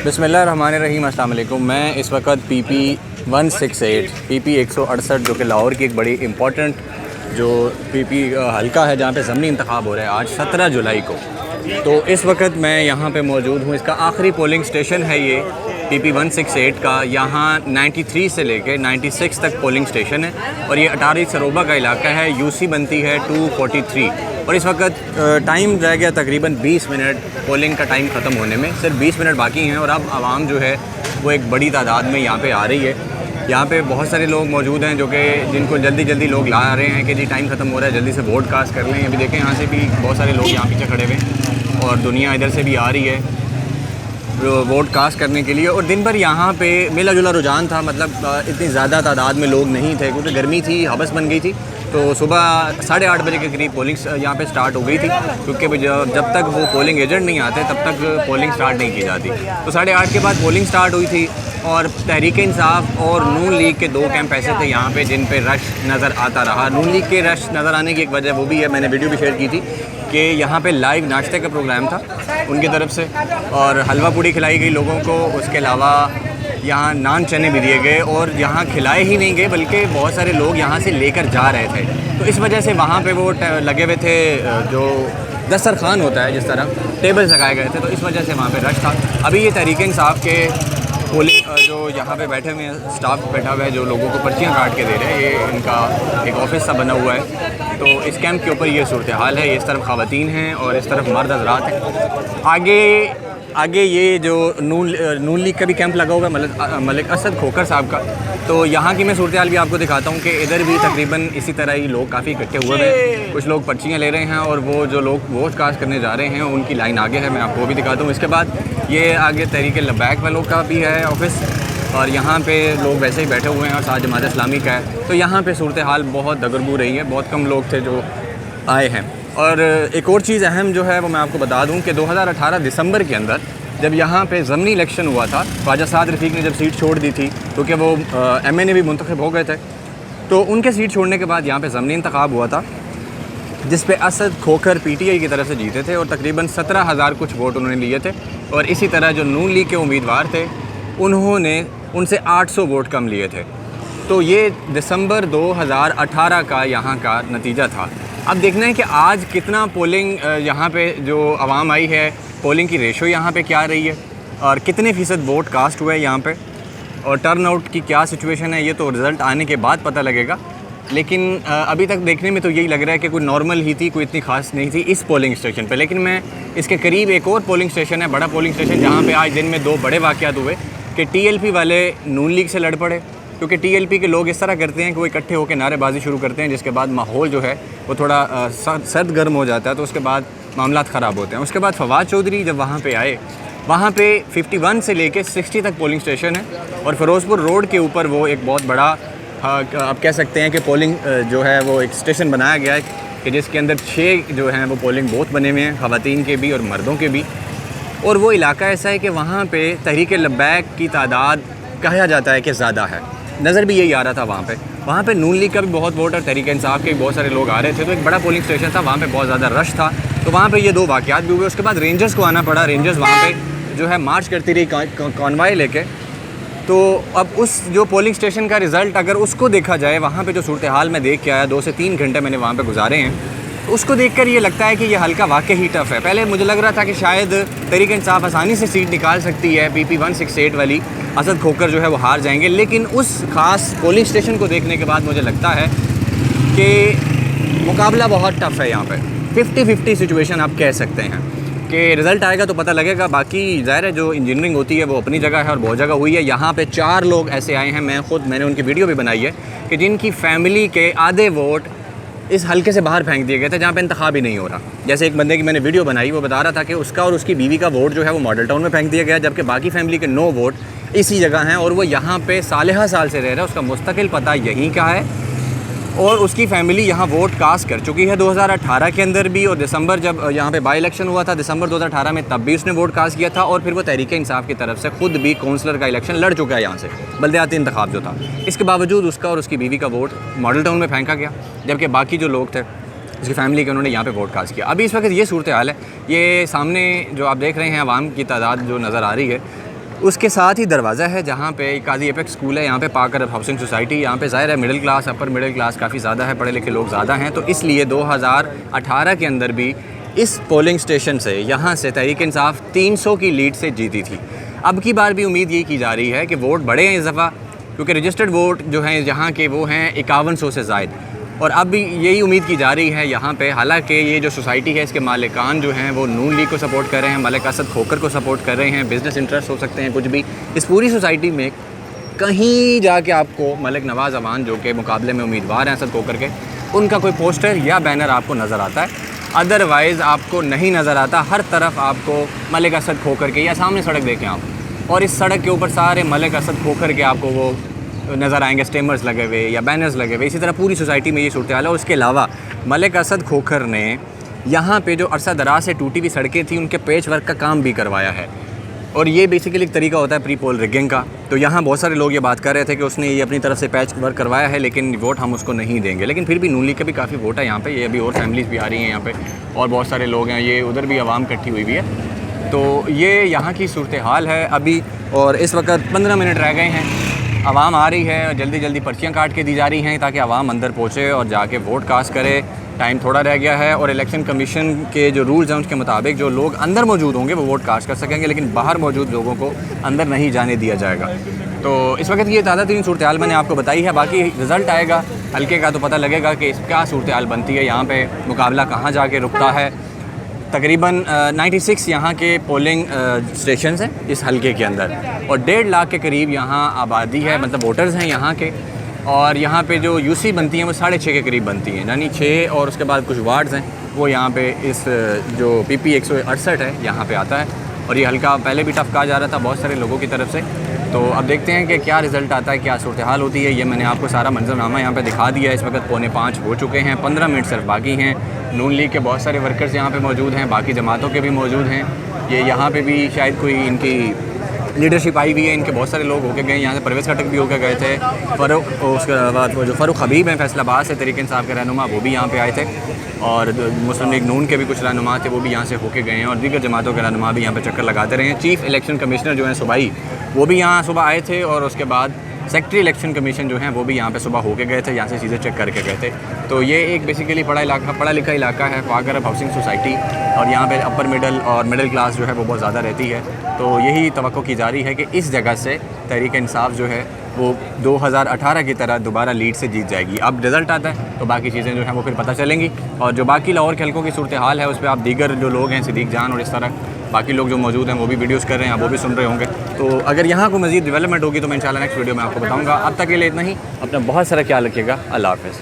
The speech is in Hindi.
बिस्मिल्लाहिर्रहमानिर्रहीम, अस्सलाम वालेकुम। मैं इस वक्त PP 168 PP 168 जो कि लाहौर की एक बड़ी इम्पॉर्टेंट जो PP हल्का है जहाँ पे ज़मीनी इंतखाब हो रहा है आज 17 जुलाई को। तो इस वक्त मैं यहाँ पे मौजूद हूँ। इसका आखिरी पोलिंग स्टेशन है ये PP 168 का। यहाँ 93 से लेके 96 तक पोलिंग स्टेशन है और ये अटारी सरोबा का इलाका है। UC बनती है 243 और इस वक्त टाइम रह गया तकरीबन 20 मिनट पोलिंग का टाइम ख़त्म होने में। सिर्फ 20 मिनट बाकी हैं और अब आवाम जो है वो एक बड़ी तादाद में यहाँ पे आ रही है। यहाँ पे बहुत सारे लोग मौजूद हैं जो कि जिनको जल्दी जल्दी लोग ला रहे हैं कि जी टाइम ख़त्म हो रहा है, जल्दी से वोट कास्ट कर लें। अभी देखें यहाँ से भी बहुत सारे लोग यहाँ पीछे खड़े हुए हैं और दुनिया इधर से भी आ रही है वोट कास्ट करने के लिए। और दिन भर यहाँ पे मिला जुला रुझान था, मतलब इतनी ज़्यादा तादाद में लोग नहीं थे क्योंकि गर्मी थी, हवस बन गई थी। तो सुबह 8:30 बजे के करीब पोलिंग यहाँ पे स्टार्ट हो गई थी क्योंकि जब तक वो पोलिंग एजेंट नहीं आते तब तक पोलिंग स्टार्ट नहीं की जाती। तो 8:30 के बाद पोलिंग स्टार्ट हुई थी और तहरीक इंसाफ और नून लीग के 2 कैंप ऐसे थे यहाँ पे जिन पे रश नज़र आता रहा। नून लीग के रश नज़र आने की एक वजह वो भी है, मैंने वीडियो भी शेयर की थी कि यहाँ पे लाइव नाश्ते का प्रोग्राम था उनकी तरफ से और हलवा पूड़ी खिलाई गई लोगों को। उसके अलावा यहाँ नान चने भी दिए गए और यहाँ खिलाए ही नहीं गए बल्कि बहुत सारे लोग यहाँ से लेकर जा रहे थे। तो इस वजह से वहाँ पे वो लगे हुए थे, जो दस्तरखान होता है जिस तरह टेबल लगाए गए थे, तो इस वजह से वहाँ पे रश था। अभी ये तहरीक इंसाफ के पोलिंग जो यहाँ पे बैठे हुए हैं, स्टाफ बैठा हुआ है जो लोगों को पर्चियाँ काट के दे रहे हैं, ये इनका एक ऑफिस सा बना हुआ है। तो इस कैंप के ऊपर ये सूरत हाल है। इस तरफ ख़वातीन हैं और इस तरफ मर्द हज़रात हैं। आगे ये जो नून लीग का भी कैंप लगा हुआ है मलिक असद खोखर साहब का। तो यहाँ की मैं सूरत हाल भी आपको दिखाता हूँ कि इधर भी तकरीबन इसी तरह ही लोग काफ़ी इकट्ठे हुए हैं। कुछ लोग पर्चियाँ ले रहे हैं और वो जो लोग वोट कास्ट करने जा रहे हैं उनकी लाइन आगे है, मैं आपको वो भी दिखाता हूँ। इसके बाद ये आगे तहरीक लब्बैक वालों का भी है ऑफिस और यहाँ पे लोग वैसे ही बैठे हुए हैं और साथ जमात इस्लामी का है। तो यहाँ पे सूरत हाल बहुत दगरगू रही है, बहुत कम लोग थे जो आए हैं। और एक और चीज़ अहम जो है वो मैं आपको बता दूं कि 2018 दिसंबर के अंदर जब यहाँ पे ज़मीनी इलेक्शन हुआ था, ख्वाजा साद रफ़ीक ने जब सीट छोड़ दी थी क्योंकि वो MNA भी मुंतखब हो गए थे, तो उनके सीट छोड़ने के बाद यहाँ पे ज़मीनी इंतखाब हुआ था जिस पे असद खोखर PTI की तरफ से जीते थे और तकरीबन 17,000 कुछ वोट उन्होंने लिए थे। और इसी तरह जो नून लीग के उम्मीदवार थे उन्होंने उनसे 800 वोट कम लिए थे। तो ये दिसंबर 2018 का यहाँ का नतीजा था। अब देखना है कि आज कितना पोलिंग यहाँ पे जो आवाम आई है, पोलिंग की रेशो यहाँ पे क्या रही है और कितने फ़ीसद वोट कास्ट हुए यहाँ पे और टर्न आउट की क्या सिचुएशन है, ये तो रिज़ल्ट आने के बाद पता लगेगा। लेकिन अभी तक देखने में तो यही लग रहा है कि कोई नॉर्मल ही थी, कोई इतनी खास नहीं थी इस पोलिंग स्टेशन पे। लेकिन मैं इसके करीब एक और पोलिंग स्टेशन है, बड़ा पोलिंग स्टेशन, जहाँ पे आज दिन में 2 बड़े वाक़यात हुए कि TLP वाले नून लीग से लड़ पड़े क्योंकि TLP के लोग इस तरह करते हैं कि वो इकट्ठे होकर नारेबाजी शुरू करते हैं जिसके बाद माहौल जो है वो थोड़ा सर्द गर्म हो जाता है, तो उसके बाद मामलात ख़राब होते हैं। उसके बाद फवाद चौधरी जब वहाँ पे आए, वहाँ पे 51 से लेके 60 तक पोलिंग स्टेशन है और फ़िरोज़पुर रोड के ऊपर वो एक बहुत बड़ा आप कह सकते हैं कि पोलिंग जो है वो एक स्टेशन बनाया गया है कि जिसके अंदर 6 जो हैं वो पोलिंग बूथ बने हुए हैं, ख़वातीन के भी और मर्दों के भी। और वो इलाका ऐसा है कि वहाँ पे तहरीक लब्बैक की तादाद कहा जाता है कि ज़्यादा है, नज़र भी यही आ रहा था वहाँ पे नून लीग का भी बहुत वोट और तहरीक इंसाफ के भी बहुत सारे लोग आ रहे थे। तो एक बड़ा पोलिंग स्टेशन था, वहाँ पे बहुत ज़्यादा रश था। तो वहाँ पे ये 2 वाक़यात भी हुए। उसके बाद रेंजर्स को आना पड़ा, रेंजर्स वहाँ पे जो है मार्च करती रही कॉन्वाय लेके। तो अब उस जो पोलिंग स्टेशन का रिज़ल्ट अगर उसको देखा जाए, वहाँ पे जो सूरत हाल मैं देख के आया, 2 से 3 घंटे मैंने वहाँ पे गुजारे हैं, तो उसको देखकर ये लगता है कि ये हल्का वाकई ही टफ़ है। पहले मुझे लग रहा था कि शायद तहरीक इंसाफ आसानी से सीट निकाल सकती है, PP 168 वाली असद खोखर जो है वो हार जाएंगे। लेकिन उस ख़ास पोलिंग स्टेशन को देखने के बाद मुझे लगता है कि मुकाबला बहुत टफ़ है। यहाँ पे 50-50 सिचुएशन आप कह सकते हैं कि रिज़ल्ट आएगा तो पता लगेगा। बाकी ज़ाहिर है जो इंजीनियरिंग होती है वो अपनी जगह है और बहुत जगह हुई है। यहाँ पे 4 लोग ऐसे आए हैं, मैंने उनकी वीडियो भी बनाई है कि जिनकी फ़ैमिली के आधे वोट इस हल्के से बाहर फेंक दिए गए थे जहाँ पे इंतखाब ही नहीं हो रहा। जैसे एक बंदे की मैंने वीडियो बनाई, वो बता रहा था कि उसका और उसकी बीवी का वोट जो है वो मॉडल टाउन में फेंक दिया गया, जबकि बाकी फैमिली के 9 वोट इसी जगह हैं और वो यहाँ पे सालेहा साल से रह रहा है, उसका मुस्तकिल पता यहीं का है और उसकी फ़ैमिली यहाँ वोट कास्ट कर चुकी है 2018 के अंदर भी। और दिसंबर जब यहाँ पे बाई इलेक्शन हुआ था दिसंबर 2018 में, तब भी उसने वोट कास्ट किया था और फिर वो तहरीक इंसाफ की तरफ से ख़ुद भी काउंसलर का इलेक्शन लड़ चुका है यहाँ से, बल्दियाती इंतखाब जो था। इसके बावजूद उसका और उसकी बीवी का वोट मॉडल टाउन में फेंका गया, जबकि बाकी जो लोग थे उसकी फ़ैमिली के उन्होंने यहाँ पे वोट कास्ट किया। अभी इस वक्त ये सूरत हाल है। ये सामने जो आप देख रहे हैं आवाम की तादाद जो नज़र आ रही है, उसके साथ ही दरवाज़ा है जहाँ पे काजी एपेक्स स्कूल है, यहाँ पे पाक अरब हाउसिंग सोसाइटी। यहाँ पे ज़ाहिर है middle class, upper middle class काफ़ी ज़्यादा है, पढ़े लिखे लोग ज़्यादा हैं, तो इसलिए 2018 के अंदर भी इस पोलिंग स्टेशन से यहाँ से तहरीक इंसाफ 300 की लीड से जीती थी। अब की बार भी उम्मीद यही की जा रही है कि वोट बढ़े हैं इस दफ़ा, क्योंकि रजिस्टर्ड वोट जो हैं यहाँ के वो हैं 5100 से ज़ायद, और अब भी यही उम्मीद की जा रही है यहाँ पे। हालांकि ये जो सोसाइटी है इसके मालिकान जो हैं वो नून लीग को सपोर्ट कर रहे हैं, मलिक असद खोखर को सपोर्ट कर रहे हैं, बिज़नेस इंटरेस्ट हो सकते हैं कुछ भी। इस पूरी सोसाइटी में कहीं जाके आपको मलिक नवाज़ अमान जो कि मुकाबले में उम्मीदवार हैं असद खोखर के, उनका कोई पोस्टर या बैनर आपको नज़र आता है, अदरवाइज़ आपको नहीं नज़र आता। हर तरफ आपको मलिक असद खोखर के, या सामने सड़क देखें आप, और इस सड़क के ऊपर सारे मलिक असद खोखर के आपको वो नज़र आएंगे, स्टेमर्स लगे हुए या बैनर्स लगे हुए। इसी तरह पूरी सोसाइटी में ये सूरत हाल है। और उसके अलावा मलिक असद खोखर ने यहाँ पे जो अरसा दराज से टूटी हुई सड़कें थी उनके पेच वर्क का काम भी करवाया है, और ये बेसिकली एक तरीका होता है प्री पोल रिगिंग का। तो यहाँ बहुत सारे लोग ये बात कर रहे थे कि उसने ये अपनी तरफ से पैच वर्क करवाया है, लेकिन वोट हम उसको नहीं देंगे। लेकिन फिर भी नून लीग के भी काफ़ी वोट है यहाँ पे, ये अभी और फैमिलीज़ भी आ रही हैं यहाँ पे, और बहुत सारे लोग हैं, ये उधर भी आवाम इकट्ठी हुई भी है। तो ये यहाँ की सूरत हाल है अभी। और इस वक्त 15 मिनट रह गए हैं, आवाम आ रही है, जल्दी जल्दी पर्चियाँ काट के दी जा रही हैं ताकि आवाम अंदर पहुँचे और जाके वोट कास्ट करे। टाइम थोड़ा रह गया है, और इलेक्शन कमीशन के जो रूल्स हैं उसके मुताबिक जो लोग अंदर मौजूद होंगे वो वोट कास्ट कर सकेंगे, लेकिन बाहर मौजूद लोगों को अंदर नहीं जाने दिया जाएगा। तो इस वक्त ये ताज़ा तरीन सूरत हाल मैंने आपको बताई है। बाकी रिज़ल्ट आएगा हल्के का तो पता लगेगा कि क्या सूरत हाल बनती है, यहाँ पे मुकाबला कहाँ जाके रुकता है। तकरीबन 96 यहाँ के पोलिंग स्टेशन हैं इस हलके के अंदर, और 1.5 लाख के करीब यहाँ आबादी है, मतलब वोटर्स हैं यहाँ के। और यहाँ पे जो यूसी बनती हैं वो 6.5 के करीब बनती हैं, यानी 6, और उसके बाद कुछ वार्ड्स हैं वो यहाँ पे इस जो PP 168 है यहाँ पे आता है। और ये हल्का पहले भी टफ कहा जा रहा था बहुत सारे लोगों की तरफ से। तो अब देखते हैं कि क्या रिज़ल्ट आता है, क्या सूरत हाल होती है। ये मैंने आपको सारा मंजरनामा यहाँ पे दिखा दिया है। इस वक्त 4:45 हो चुके हैं, 15 मिनट सिर्फ बाकी हैं। नून लीग के बहुत सारे वर्कर्स यहाँ पे मौजूद हैं, बाकी जमातों के भी मौजूद हैं। ये यहाँ पे भी शायद कोई इनकी लीडरशिप आई हुई है, इनके बहुत सारे लोग होके गए यहाँ से। परवेज़ खटक भी होकर गए थे, फ़ारूक, उसके बाद वो जो फ़ारूक हबीब हैं फैसलाबाद से तहरीक इंसाफ के रहनुमा, वो भी यहाँ पे आए थे। और मुस्लिम लीग नून के भी कुछ रहनुमा थे, वो भी यहाँ से होके गए हैं, और दीगर जमातों के रहनुमा भी यहाँ पे चक्कर लगाते रहे हैं। चीफ़ इलेक्शन कमिश्नर जो हैं सूबाई, वो भी यहाँ सुबह आए थे, और उसके बाद सेक्रेटरी इलेक्शन कमीशन जो हैं वो भी यहाँ पे सुबह होके गए थे, यहाँ से चीज़ें चेक करके गए थे। तो ये एक बेसिकली पढ़ा लिखा इलाका है, पाक अरब हाउसिंग सोसाइटी, और यहाँ पे अपर मिडल और मिडिल क्लास जो है वो बहुत ज़्यादा रहती है। तो यही तवक्को की जा रही है कि इस जगह से तहरीक इंसाफ जो है वो 2018 की तरह दोबारा लीड से जीत जाएगी। अब रिज़ल्ट आता है तो बाकी चीज़ें जो हैं वो फिर पता चलेंगी, और जो बाकी लाहौर के हल्कों की सूरत हाल है उस पर आप दीगर जो लोग हैं, सिद्दीक जान और इस तरह बाकी लोग जो मौजूद हैं वो भी वीडियोस कर रहे हैं, आप वो भी सुन रहे होंगे। तो अगर यहाँ को मज़ीद डेवलपमेंट होगी तो मैं इंशाल्लाह नेक्स्ट वीडियो में आपको बताऊँगा। अब तक के लिए इतना ही, अपना बहुत सारा ख्याल रखिएगा। अल्लाह हाफ़िज़।